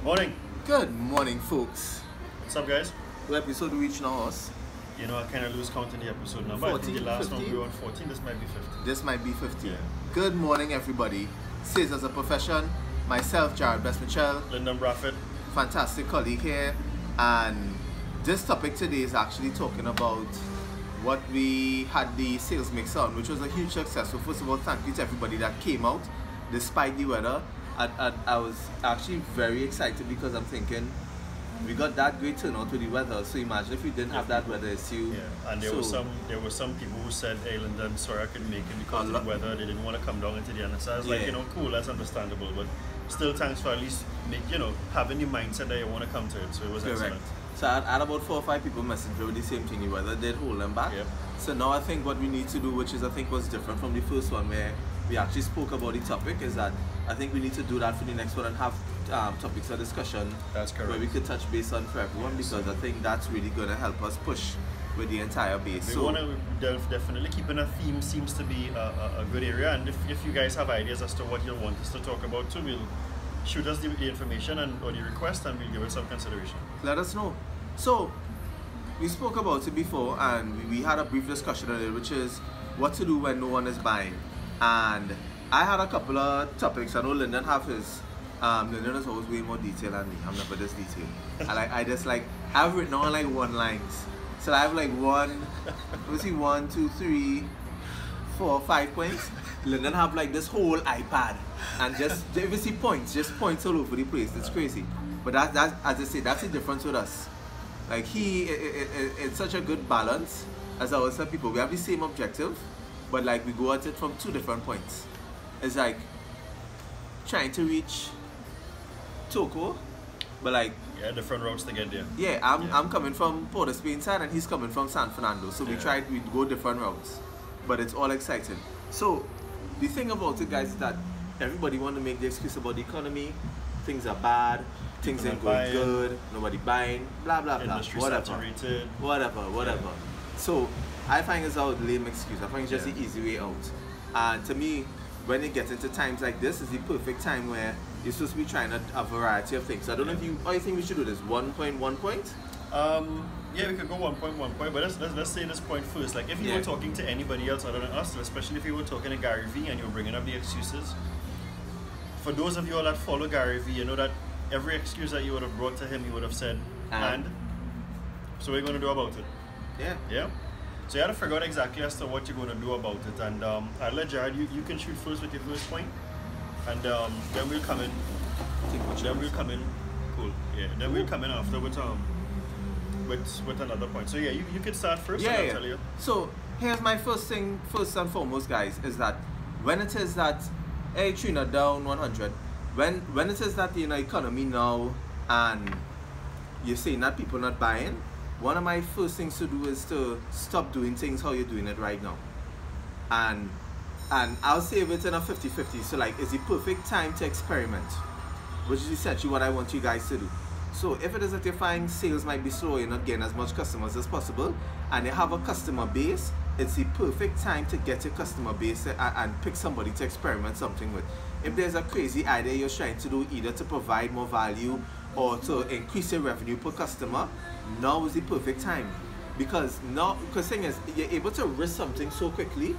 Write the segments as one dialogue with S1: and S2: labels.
S1: Morning.
S2: Good morning, folks.
S1: What's up, guys?
S2: What episode do we reach now, us?
S1: You know, I kind of lose count in the episode number.
S2: 14,
S1: I think the last
S2: 15?
S1: one we were on 14. This might be 15.
S2: This might be 15.
S1: Yeah.
S2: Good morning, everybody. Sales as a profession. Myself, Jarrod Michelle,
S1: Lyndon Braffett.
S2: fantastic colleague here. And this topic today is actually talking about what we had the sales mix on, which was a huge success. So first of all, thank you to everybody that came out despite the weather. I was actually very excited because I'm thinking we got that great turnout with the weather. So imagine if we didn't have that weather issue.
S1: Yeah, and there were some people who said, "Hey, Lyndon, sorry I couldn't make it because of the weather. They didn't want to come down into the end." So I was like, cool, that's understandable. But still, thanks for at least having the mindset that you want to come to it. So it was excellent.
S2: So I had about 4 or 5 people message me with the same thing. The weather did hold them back.
S1: Yep.
S2: So now I think what we need to do, which is I think was different from the first one where we actually spoke about the topic, is that I think we need to do that for the next one and have topics of discussion.
S1: That's correct.
S2: Where we could touch base on for everyone, because I think that's really going to help us push with the entire base.
S1: We want to definitely keeping a theme seems to be a good area, and if you guys have ideas as to what you want us to talk about too, we'll shoot us the information or the request, and we'll give it some consideration.
S2: Let us know. So we spoke about it before, and we had a brief discussion on it, which is what to do when no one is buying. And I had a couple of topics. I know Lyndon have his. Lyndon is always way more detailed than me. I'm never this detailed. I've written on like 1 lines. So I have like 1, 2, 3, 4, 5 points. Lyndon have like this whole iPad, and just if you see points, just points all over the place. It's crazy. But that's as I say, that's the difference with us. Like it's such a good balance. As I always tell people, we have the same objective, but like we go at it from 2 different points. It's like trying to reach Toko, but like
S1: different routes to get there.
S2: Yeah, I'm coming from Port of Spain side, and he's coming from San Fernando. So we go different routes, but it's all exciting. So the thing about it, guys, is that everybody want to make the excuse about the economy. Things are bad. Things ain't going good. Nobody buying. Blah blah blah.
S1: Industry saturated.
S2: Whatever. Yeah. So I find it's a lame excuse. I find it's just the easy way out. And to me, when it gets into times like this, is the perfect time where you're supposed to be trying a variety of things. So I don't know if you think we should do this 1 point, 1 point?
S1: Yeah, we could go 1 point, 1 point, but let's say this point first. Like if you were talking to anybody else other than us, especially if you were talking to Gary V and you were bringing up the excuses, for those of you all that follow Gary V, you know that every excuse that you would have brought to him, he would have said, and so what are you going to do about it? Yeah? So you have to figure out exactly as to what you're going to do about it. And I'll let Jarrod, you can shoot first with your first point, and then we'll come in. Cool. Yeah. Then we'll come in after with another point. So yeah, you can start first.
S2: Yeah.
S1: I'll tell you.
S2: So here's my first thing. First and foremost, guys, is that when it is that Trina down 100, when it is that the economy now, and you're saying that people not buying, one of my first things to do is to stop doing things how you're doing it right now. And I'll say it in a 50-50. So like, it's the perfect time to experiment, which is essentially what I want you guys to do. So if it is that you find sales might be slow, you're not getting as much customers as possible, and you have a customer base, it's the perfect time to get your customer base and pick somebody to experiment something with. If there's a crazy idea you're trying to do, either to provide more value or to increase your revenue per customer, now is the perfect time. Because the thing is, you're able to risk something so quickly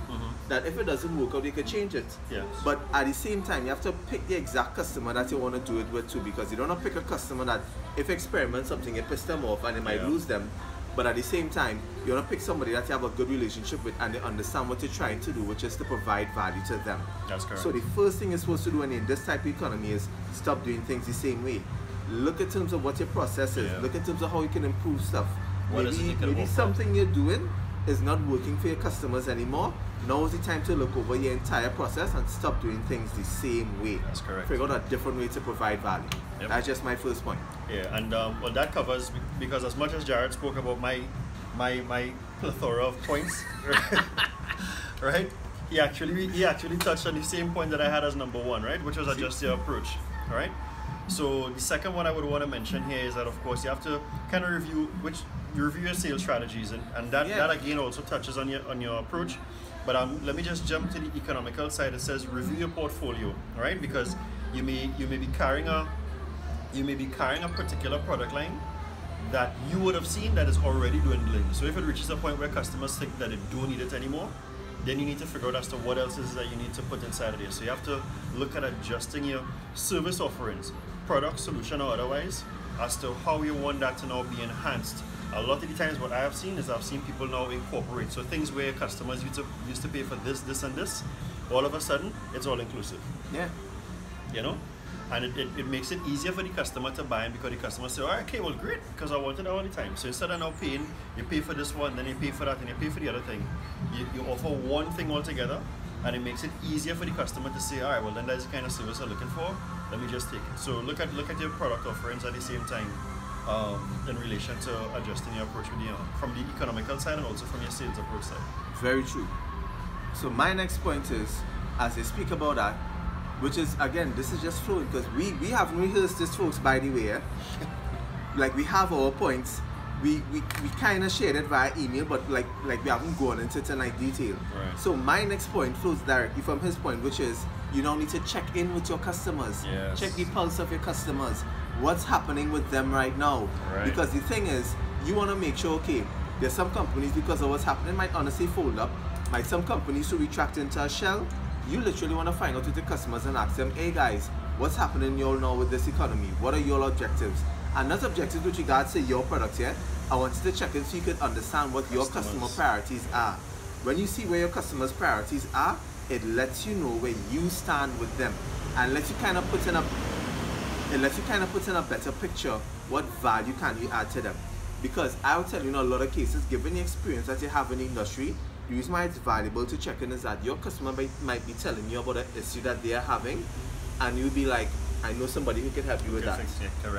S2: that if it doesn't work out, you can change it.
S1: Yes.
S2: But at the same time, you have to pick the exact customer that you want to do it with too, because you don't want to pick a customer that, if you experiment something, you piss them off and you might lose them. But at the same time, you want to pick somebody that you have a good relationship with and they understand what you're trying to do, which is to provide value to them.
S1: That's correct.
S2: So the first thing you're supposed to do in this type of economy is stop doing things the same way. Look in terms of what your process is. Look in terms of how you can improve stuff. Maybe something you're doing is not working for your customers anymore. Now is the time to look over your entire process and stop doing things the same way.
S1: That's correct.
S2: Figure out a different way to provide value. Yep. That's just my first point.
S1: Yeah, and well, that covers, because as much as Jarrod spoke about my plethora of points, right? He actually touched on the same point that I had as number 1, right? Which was adjust your approach. All right. So the second one I would want to mention here is that, of course, you have to kind of review your sales strategies, and that again also touches on your approach. But let me just jump to the economical side. It says review your portfolio, right? Because you may be carrying you may be carrying a particular product line that you would have seen that is already dwindling. So if it reaches a point where customers think that they don't need it anymore, then you need to figure out as to what else is that you need to put inside of there. So you have to look at adjusting your service offerings, product, solution, or otherwise, as to how you want that to now be enhanced. A lot of the times what I have seen is I've seen people now incorporate. So things where customers used to pay for this, this, and this, all of a sudden, it's all inclusive.
S2: Yeah.
S1: You know? And it makes it easier for the customer to buy, because the customer say, all right, okay, well, great, because I want it all the time. So instead of now paying, you pay for this one, then you pay for that, and you pay for the other thing. You offer one thing altogether, and it makes it easier for the customer to say, all right, well, then that's the kind of service I'm looking for. Let me just take it. So look at your product offerings at the same time, in relation to adjusting your approach with from the economical side and also from your sales approach side.
S2: Very true. So my next point is, as they speak about that, which is, again, this is just flowing, because we haven't rehearsed this, folks, by the way. Like, we have our points. We kind of shared it via email, but like we haven't gone into it in like detail.
S1: Right.
S2: So my next point flows directly from his point, which is, you now need to check in with your customers.
S1: Yes.
S2: Check the pulse of your customers. What's happening with them right now?
S1: Right.
S2: Because the thing is, you want to make sure, okay, there's some companies, because of what's happening, might honestly fold up. Might some companies to retract into a shell. You literally want to find out with the customers and ask them, hey guys, what's happening y'all now with this economy? What are your objectives? And not objectives with regards to your products yet. I want you to check in so you can understand what your customer priorities are. When you see where your customers' priorities are, it lets you know where you stand with them, and lets you kind of put in a better picture what value can you add to them. Because I will tell you, in a lot of cases, given the experience that you have in the industry, the reason why it's valuable to check in is that your customer might be telling you about an issue that they are having, and you'll be like, I know somebody who can help you with that.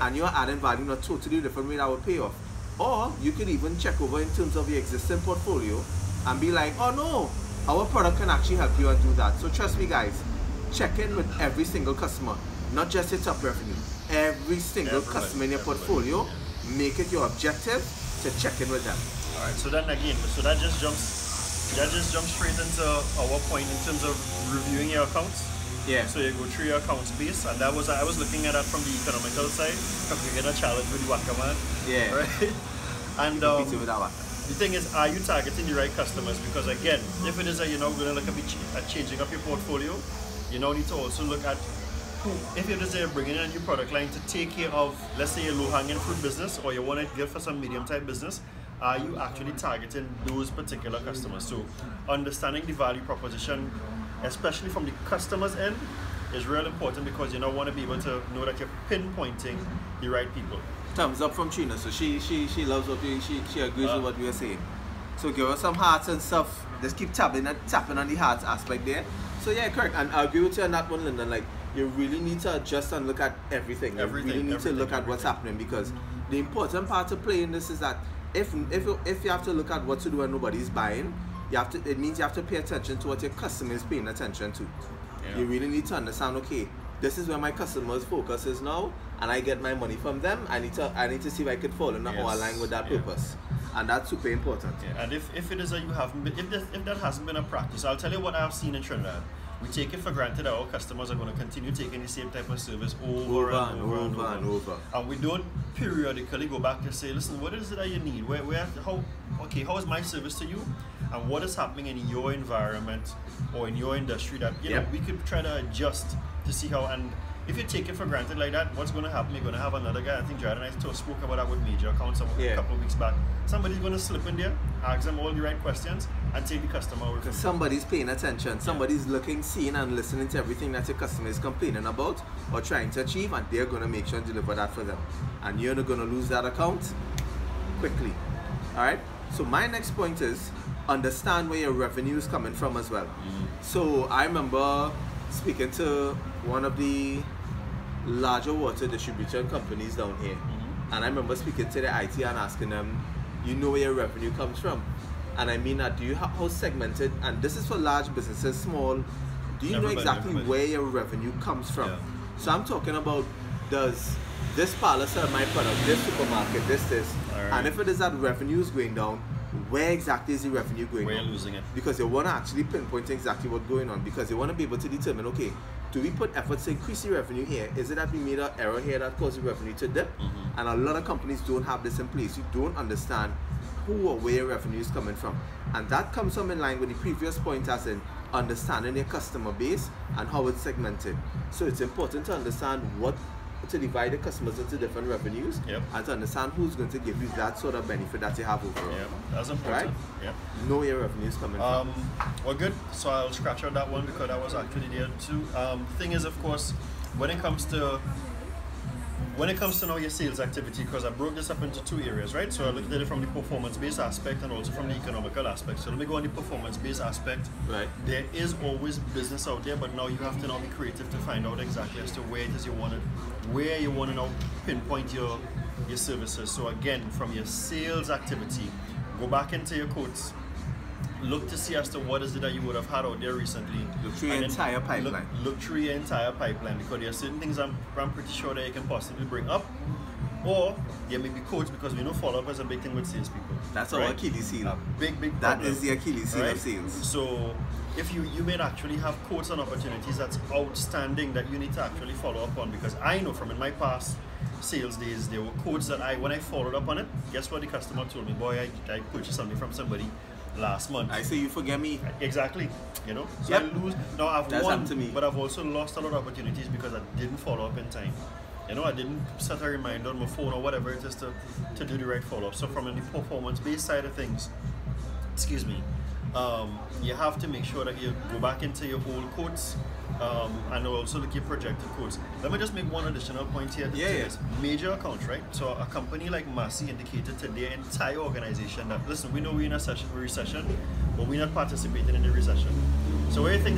S2: And you're adding value in a totally different way that would pay off. Or you can even check over in terms of the existing portfolio and be like, oh no, our product can actually help you and do that. So trust me guys, check in with every single customer, not just your top revenue. Every single customer in your portfolio, make it your objective to check in with them.
S1: Alright, so then again, so that just jumps straight into our point in terms of reviewing your accounts.
S2: Yeah.
S1: So you go through your accounts base, and that was, I was looking at that from the economical side, because you get a challenge with the Wakaman.
S2: Yeah.
S1: Right? And the thing is, are you targeting the right customers? Because again, if it is that you're now going to look at changing up your portfolio, you now need to also look at who, if it is that you're bringing in a new product line to take care of, let's say, your low-hanging fruit business, or you want to give for some medium-type business, are you actually targeting those particular customers? So understanding the value proposition, especially from the customer's end, is real important, because you now want to be able to know that you're pinpointing the right people.
S2: Thumbs up from Trina. So she loves what she agrees with what we are saying. So give us some hearts and stuff. Just keep tapping on the hearts aspect there. So yeah, correct. And I agree with you on that one, Lyndon. Like, you really need to adjust and look at everything. You really need to look at what's happening, because the important part to play in this is that if you have to look at what to do and nobody's buying, it means you have to pay attention to what your customer is paying attention to. Yeah. You really need to understand, okay, this is where my customer's focus is now, and I get my money from them. I need to see if I could fall in or align with that purpose. And that's super important.
S1: Yeah. And if it is that you haven't been, if that hasn't been a practice, I'll tell you what I've seen in Trinidad. We take it for granted that our customers are going to continue taking the same type of service over and over. And we don't periodically go back to say, listen, what is it that you need? How is my service to you? And what is happening in your environment or in your industry that you know we could try to adjust to see how. And if you take it for granted like that, what's going to happen? You're going to have another guy. I think Jarrod and I spoke about that with major accounts a couple of weeks back. Somebody's going to slip in there, ask them all the right questions, and take the customer away.
S2: Because somebody's paying attention. Somebody's looking, seeing, and listening to everything that your customer is complaining about or trying to achieve, and they're going to make sure and deliver that for them. And you're not going to lose that account quickly. All right? So my next point is understand where your revenue is coming from as well. So I remember speaking to one of the larger water distribution companies down here, and I remember speaking to the IT and asking them, you know where your revenue comes from? And I mean that, do you have how segmented, and this is for large businesses, small, do you know exactly where your revenue comes from? So I'm talking about, does this parlor sell my product, this supermarket, this, and if it is that revenue is going down, where exactly is the revenue going on?
S1: Where you're losing it.
S2: Because you want to actually pinpoint exactly what's going on, because you want to be able to determine, okay, do we put efforts to increase the revenue here? Is it that we made an error here that caused the revenue to dip? And a lot of companies don't have this in place. You don't understand who or where revenue is coming from. And that comes from in line with the previous point, as in understanding your customer base and how it's segmented. So it's important to understand to divide the customers into different revenues, and to understand who's going to give you that sort of benefit that you have overall.
S1: Yeah, that's important.
S2: Right?
S1: Yeah.
S2: Know your revenues coming from.
S1: Well, good. So I'll scratch out that one because that was actually there too. Thing is, of course, when it comes to now your sales activity, because I broke this up into two areas, right? So I looked at it from the performance-based aspect and also from the economical aspect. So let me go on the performance-based aspect.
S2: Right.
S1: There is always business out there, but now you have to now be creative to find out exactly as to where it is where you want to now pinpoint your services. So again, from your sales activity, go back into your quotes. Look to see as to what is it that you would have had out there recently.
S2: Look through your entire pipeline.
S1: Look through your entire pipeline, because there are certain things I'm pretty sure that you can possibly bring up, or there may be quotes, because we know follow-up is a big thing with salespeople.
S2: That's our Achilles heel.
S1: Big problem.
S2: That is the Achilles heel of sales.
S1: So if you may actually have quotes and opportunities that's outstanding that you need to actually follow up on, because I know from in my past sales days, there were quotes that when I followed up on it, guess what the customer told me? Boy, I purchased something from somebody last month.
S2: I say you forget me.
S1: Exactly. So I lose. Now I've won, but I've also lost a lot of opportunities because I didn't follow up in time. I didn't set a reminder on my phone or whatever it is to do the right follow-up. So from the performance-based side of things, excuse me, you have to make sure that you go back into your old quotes, and also look at your projected quotes. Let me just make one additional point here. Major accounts, right? So a company like Massey indicated to their entire organization that, listen, we know we're in a recession, but we're not participating in the recession. So what do you think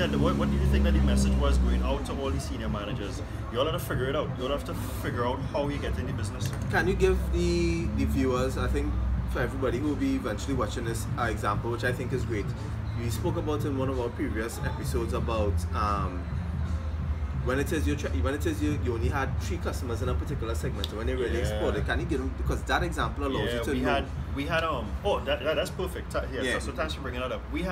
S1: that the message was going out to all the senior managers? You all have to figure it out. You all have to figure out how you get in the business.
S2: Can you give the viewers, I think for everybody who will be eventually watching this example, which I think is great. We spoke about in one of our previous episodes about when it says you only had 3 customers in a particular segment, when they really exploded. Can you give them, because that example allows you to know.
S1: That's perfect. So thanks for bringing that up. We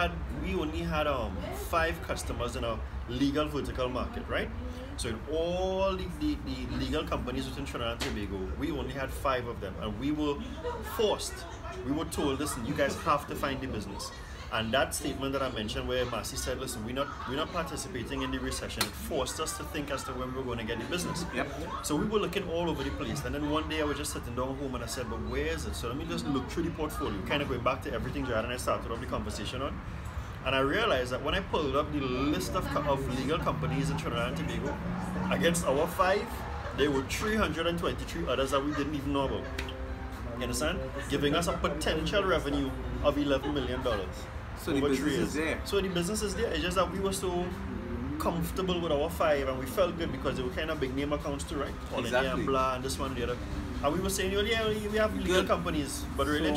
S1: only had 5 customers in a legal vertical market, right? So in all the legal companies within Trinidad and Tobago, we only had 5 of them, and we were told, listen, you guys have to find the business. And that statement that I mentioned, where Massey said, listen, we're not participating in the recession, it forced us to think as to when we were going to get the business. So we were looking all over the place, and then one day I was just sitting down home and I said, but where is it? So let me just look through the portfolio, kind of going back to everything Jarrod and I started off the conversation on. And I realized that when I pulled up the list of legal companies in Trinidad and Tobago, against our 5, there were 323 others that we didn't even know about. You understand? Giving us a potential revenue of $11 million.
S2: So the business is there.
S1: So the business is there. It's just that we were so comfortable with our 5, and we felt good because they were kind of big name accounts too, right?
S2: Exactly.
S1: And blah, and this one and the other. And we were saying, we have legal companies, but really,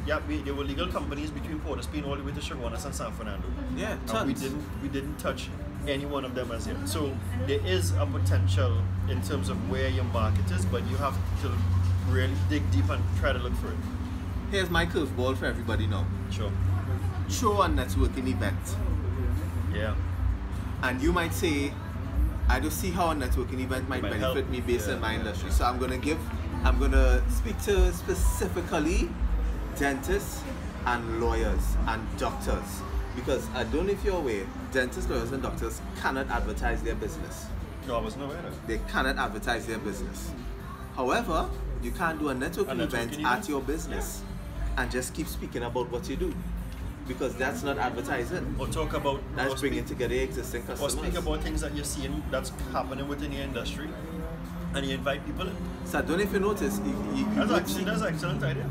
S1: there were legal companies between Port of Spain all the way to Chaguanas and San Fernando.
S2: Yeah,
S1: tons. And we didn't touch any one of them as yet. So there is a potential in terms of where your market is, but you have to really dig deep and try to look for it.
S2: Here's my curveball for everybody now.
S1: Sure.
S2: Throw a networking event.
S1: Yeah.
S2: And you might say, I don't see how a networking event might benefit
S1: help
S2: me based on my industry. So I'm gonna speak to specifically dentists and lawyers and doctors, because I don't know if you're aware, dentists, lawyers and doctors cannot advertise their business.
S1: No, I was not aware of that.
S2: They cannot advertise their business. However, you can do a networking event at your business and just keep speaking about what you do, because that's not advertising.
S1: Or talk about...
S2: That's bringing together existing customers.
S1: Or speak about things that you're seeing that's happening within your industry, and you invite people in.
S2: So I don't know if you notice.
S1: That's an excellent idea.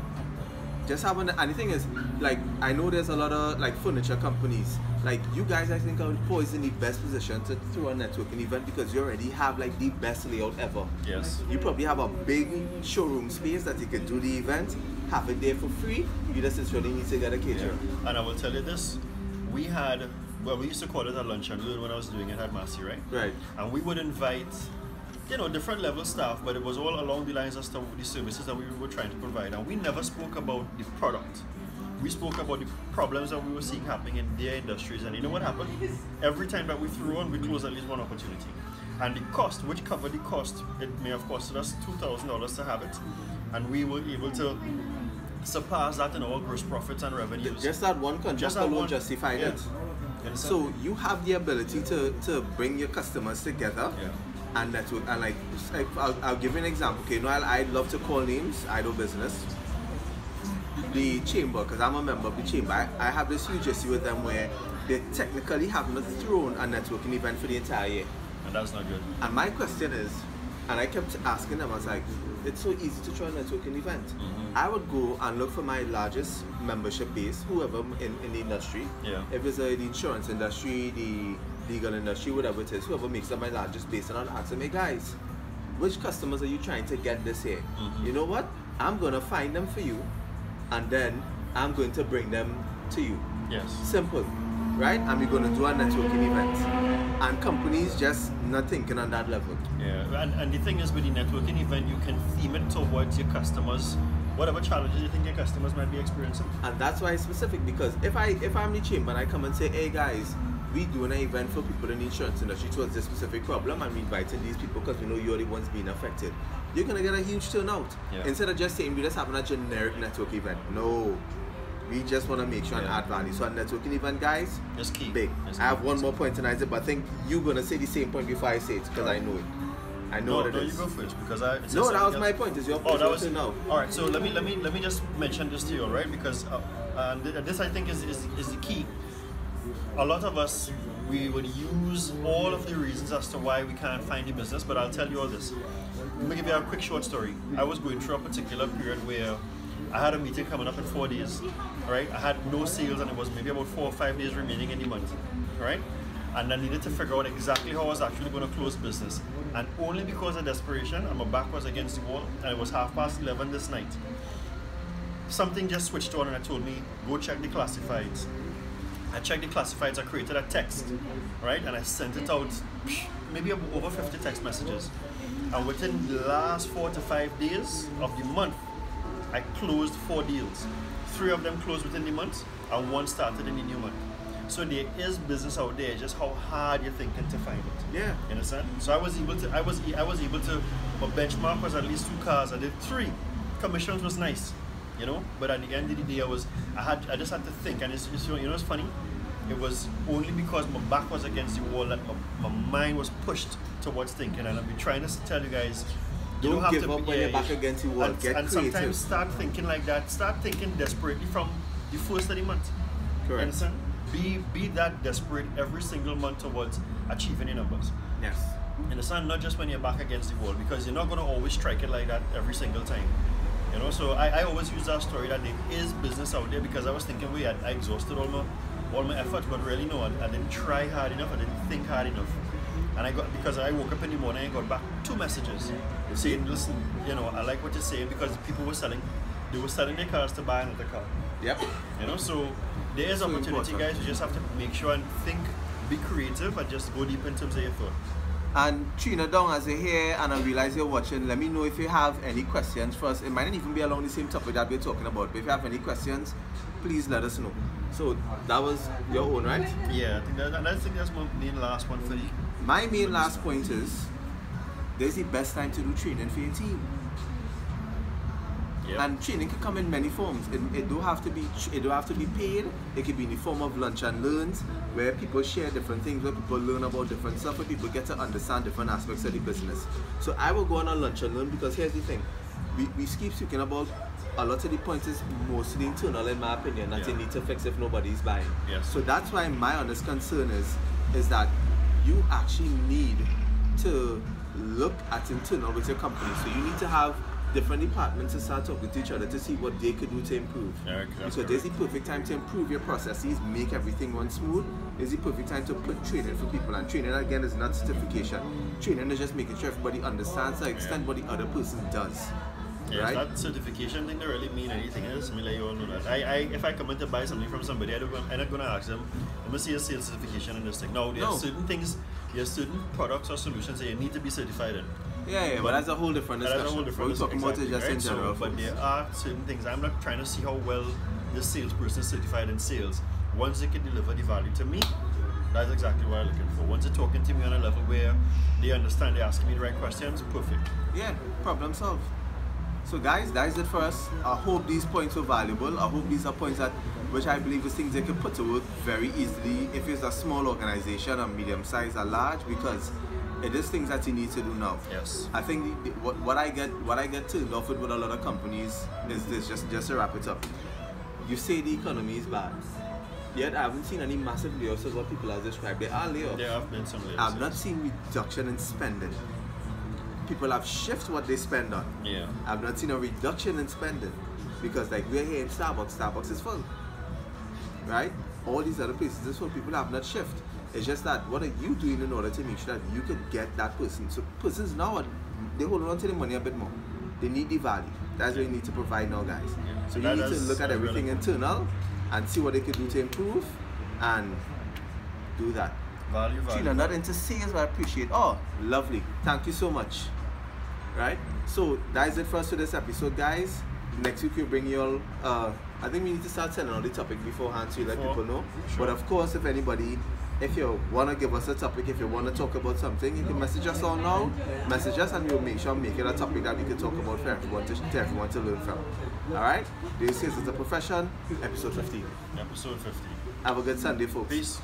S2: Just having, and the thing is, like, I know there's a lot of like furniture companies. Like, you guys, I think, are poised in the best position to throw a networking event because you already have like the best layout ever.
S1: Yes.
S2: You probably have a big showroom space that you can do the event, have it there for free. You just really need to get a caterer.
S1: Yeah. And I will tell you this, we used to call it a lunch and learn when I was doing it at Massey, right?
S2: Right.
S1: And we would invite, different level staff, but it was all along the lines as to the services that we were trying to provide. And we never spoke about the product. we spoke about the problems that we were seeing happening in their industries, and you know what happened? Every time that we threw on, we closed at least one opportunity. And the cost, which covered the cost, it may have costed us $2,000 to have it, and we were able to surpass that in our gross profits and revenues.
S2: Just that one contract alone justified it. So you have the ability to bring your customers together and network. And like I'll give you an example. Okay, I'd love to call names. I do business. The chamber, because I'm a member of the chamber, I have this huge issue with them where they technically haven't thrown a networking event for the entire year.
S1: And that's not good.
S2: And my question is, and I kept asking them, I was like, it's so easy to throw a networking event. I would go and look for my largest membership base, whoever in the industry. If it's the insurance industry, the legal industry, whatever it is, whoever makes up my largest base, and I'll ask them, hey guys, which customers are you trying to get this year? You know what? I'm going to find them for you, and then I'm going to bring them to you. Simple, right? And we're going to do a networking event. And companies just not thinking on that level.
S1: And the thing is, with the networking event, you can theme it towards your customers, whatever challenges you think your customers might be experiencing.
S2: And that's why it's specific, because if I'm the chamber and I come and say, hey guys, we doing an event for people in the insurance industry towards this specific problem, and we inviting these people because we know you're the ones being affected, you're gonna get a huge turnout. Instead of just saying we just having a generic network event. No, we just want to make sure and add value. So a networking event, guys,
S1: just key.
S2: Big. I have one more point tonight, but I think you're gonna say the same point before I say it, because I know it. I know what it is.
S1: No, you go first, because
S2: no, that was my point. It's your point.
S1: Oh, that was now. All right, so let me just mention this to you, all right? Because this I think is the key. A lot of us, we would use all of the reasons as to why we can't find the business, but I'll tell you all this. Let me give you a quick short story. I was going through a particular period where I had a meeting coming up in 4 days, right? I had no sales, and it was maybe about 4 or 5 days remaining in the month, right? And I needed to figure out exactly how I was actually going to close business. And only because of desperation, and my back was against the wall, and it was 11:30 this night, something just switched on and it told me, go check the classifieds. I checked the classifieds, I created a text, right? And I sent it out, maybe over 50 text messages. And within the last 4 to 5 days of the month, I closed 4 deals. 3 of them closed within the month, and 1 started in the new month. So there is business out there, just how hard you're thinking to find it.
S2: You
S1: understand? So I was able to, my benchmark was at least 2 cars. I did 3. Commissions was nice, you know, but at the end of the day, I just had to think, and it's you know, it's funny. It was only because my back was against the wall that my mind was pushed towards thinking, and I've been trying to tell you guys, you
S2: don't
S1: have
S2: give
S1: to
S2: up when you're back against the wall. Get
S1: and
S2: creative.
S1: Sometimes start thinking like that. Start thinking desperately from the first of the month.
S2: Correct.
S1: Understand? Be that desperate every single month towards achieving your numbers.
S2: Yes.
S1: Understand? Not just when you're back against the wall, because you're not going to always strike it like that every single time. You know, so I always use that story that there is business out there, because I was thinking, wait, I exhausted all my efforts, but really no, I didn't try hard enough, I didn't think hard enough. And because I woke up in the morning and got back 2 messages saying, listen, you know, I like what you're saying, because people were selling their cars to buy another car.
S2: Yep.
S1: You know, so there is opportunity, guys. You just have to make sure and think, be creative, and just go deep in terms of your thought.
S2: And Trina Dong, as you're here and I realize you're watching, let me know if you have any questions for us. It might not even be along the same topic that we're talking about, but if you have any questions, please let us know. So that was your own, right?
S1: Yeah, I think that's my main last one for you.
S2: My main last point is, there's the best time to do training for your team.
S1: Yep.
S2: And training can come in many forms. It don't have to be paid. It can be in the form of lunch and learns, where people share different things, where people learn about different stuff, where people get to understand different aspects of the business. So I will go on a lunch and learn, because here's the thing. We keep speaking about a lot of the points is mostly internal, in my opinion, that you need to fix if nobody's buying.
S1: Yes.
S2: So that's why my honest concern is that you actually need to look at internal with your company. So you need to have different departments to start talking to each other to see what they could do to improve. Because there's the perfect time to improve your processes, make everything run smooth. There's the perfect time to put training for people, and training again is not certification. Training is just making sure everybody understands to the extent what the other person does.
S1: Yeah,
S2: right?
S1: That certification thing don't really mean anything else. I mean, like, you all know that. If I come in to buy something from somebody, I'm not going to ask them, let me see a sales certification in this thing. No, there are certain things, there are certain products or solutions that you need to be certified in.
S2: Yeah, but that's a whole different discussion.
S1: That's a whole different
S2: We're talking about it just
S1: right?
S2: in general.
S1: But there are certain things. I'm not trying to see how well this salesperson is certified in sales. Once they can deliver the value to me, that's exactly what I'm looking for. Once they're talking to me on a level where they understand, they're asking me the right questions, perfect.
S2: Yeah, problem solved. So guys, that is it for us. I hope these points were valuable. I hope these are points that, which I believe is things they can put to work very easily if it's a small organization, a medium size, a large, because it is things that you need to do now.
S1: Yes.
S2: I think what I get turned off with a lot of companies is this, just to wrap it up. You say the economy is bad, yet I haven't seen any massive layoffs as what people have described. There are layoffs.
S1: There have been some layoffs.
S2: I've not seen reduction in spending. People have shifted what they spend on.
S1: Yeah.
S2: I've not seen a reduction in spending because like we're here in Starbucks is full, right? All these other places is full. People have not shifted. It's just that what are you doing in order to make sure that you can get that person? So persons now they hold on to the money a bit more. They need the value. That's what you need to provide now, guys. So you need to look at everything internal and see what they can do to improve and do that.
S1: Value.
S2: Trina, not into sales, but I appreciate. Oh, lovely. Thank you so much. Right? So that is it for us for this episode, guys. Next week we'll bring you all. I think we need to start sending on the topic beforehand so you let people know.
S1: Sure.
S2: But of course, if you want to give us a topic, if you want to talk about something, you can message us all now. Message us and we'll make it a topic that we can talk about for everyone to learn from. Alright? This is The Profession, episode 15.
S1: Episode 15.
S2: Have a good Sunday, folks.
S1: Peace.